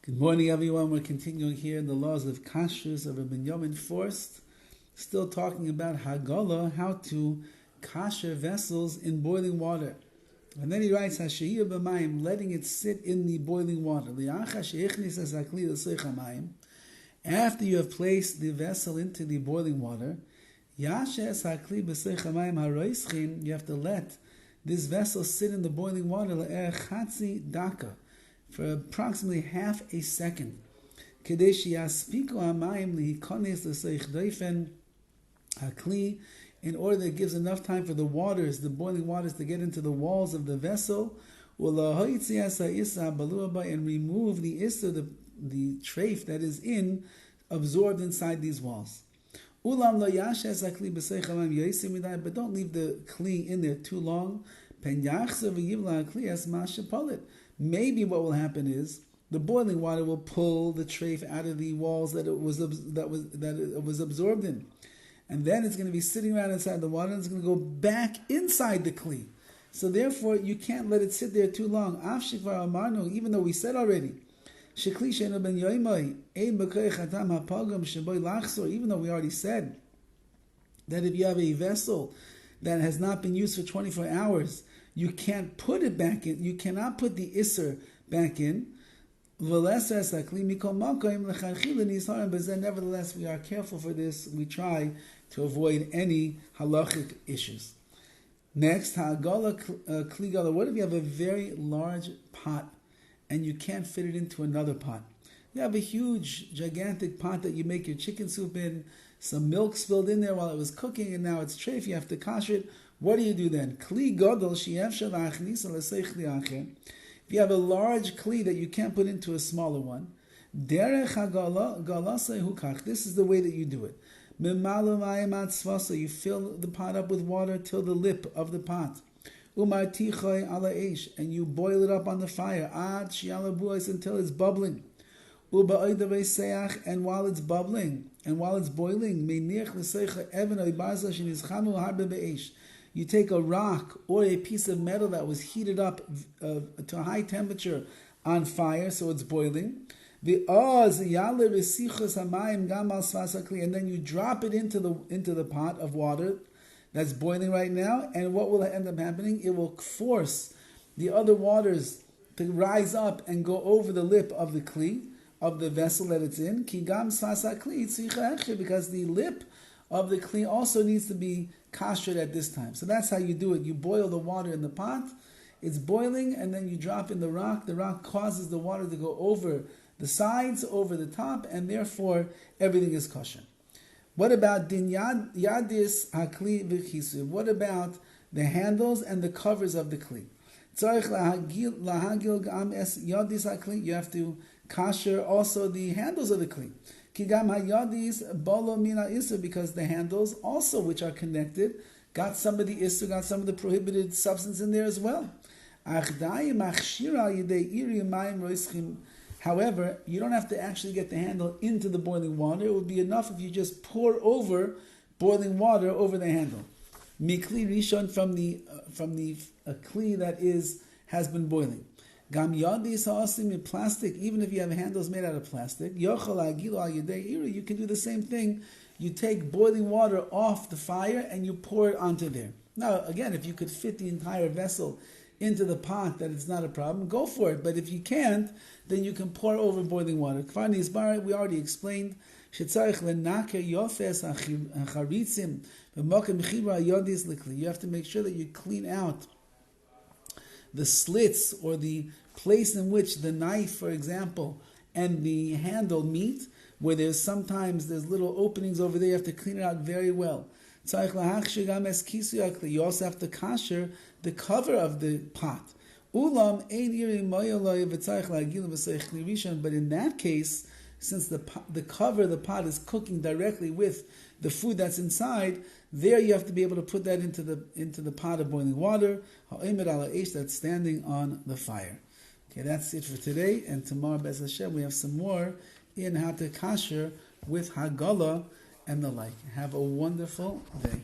Good morning, everyone. We're continuing here in the laws of KASHRUS of Rabbi Yamin Forst. Still talking about Hagala, how to kasher vessels in boiling water. And then he writes, Hashiyah b'mayim, letting it sit in the boiling water. After you have placed the vessel into the boiling water, you have to let this vessel sit in the boiling water for approximately half a second. In order that it gives enough time for the boiling waters, to get into the walls of the vessel, and remove the the treif that is absorbed inside these walls. But don't leave the kli in there too long. Maybe what will happen is the boiling water will pull the treif out of the walls that it was absorbed in, and then it's going to be sitting around inside the water, and it's going to go back inside the kli. So therefore, you can't let it sit there too long. Even though we said already, even though we already said that if you have a vessel that has not been used for 24 hours, you can't put it back in. You cannot put the isser back in. Nevertheless, we are careful for this. We try to avoid any halachic issues. Next, ha'agala kligala. What if you have a very large pot and you can't fit it into another pot? You have a huge, gigantic pot that you make your chicken soup in, some milk spilled in there while it was cooking, and now it's treif, you have to kasher it. What do you do then? Kli gadol she'efshar la'achnis l'sei kli acher. If you have a large kli that you can't put into a smaller one, derech hagala galasei hukach. This is the way that you do it. Memalu mayim ad tzvasa. You fill the pot up with water till the lip of the pot. Umartichoi ala eish, and you boil it up on the fire. Ad shi'ala bu'os, until it's bubbling. Uba'oidavei seach, and while it's bubbling and while it's boiling, meinich l'seicha even oibarza shenizchanu harbe be'eish. You take a rock or a piece of metal that was heated up to a high temperature on fire, so it's boiling. And then you drop it into the pot of water that's boiling right now. And what will end up happening? It will force the other waters to rise up and go over the lip of the kli, of the vessel that it's in. Because the lip of the kli also needs to be kashered at this time. So that's how you do it. You boil the water in the pot, it's boiling, and then you drop in the rock. The rock causes the water to go over the sides, over the top, and therefore everything is kosher. What about din yadis hakli v'chisur? What about the handles and the covers of the kli? You have to kasher also the handles of the kli. Because the handles also, which are connected, got some of the isur, got some of the prohibited substance in there as well. However, you don't have to actually get the handle into the boiling water. It would be enough if you just pour over boiling water over the handle. Mikli rishon, from the kli that has been boiling. Gam yadis ha'asim in plastic, even if you have handles made out of plastic, you can do the same thing. You take boiling water off the fire and you pour it onto there. Now, again, if you could fit the entire vessel into the pot, that it's not a problem, go for it. But if you can't, then you can pour over boiling water. We already explained. You have to make sure that you clean out the slits, or the place in which the knife, for example, and the handle meet, where there's little openings over there. You have to clean it out very well. You also have to kasher the cover of the pot. But in that case, since the cover of the pot is cooking directly with the food that's inside, there you have to be able to put that into the pot of boiling water, that's standing on the fire. Okay, that's it for today, and tomorrow, Be'ez Hashem, we have some more in how to kasher with Hagala and the like. Have a wonderful day.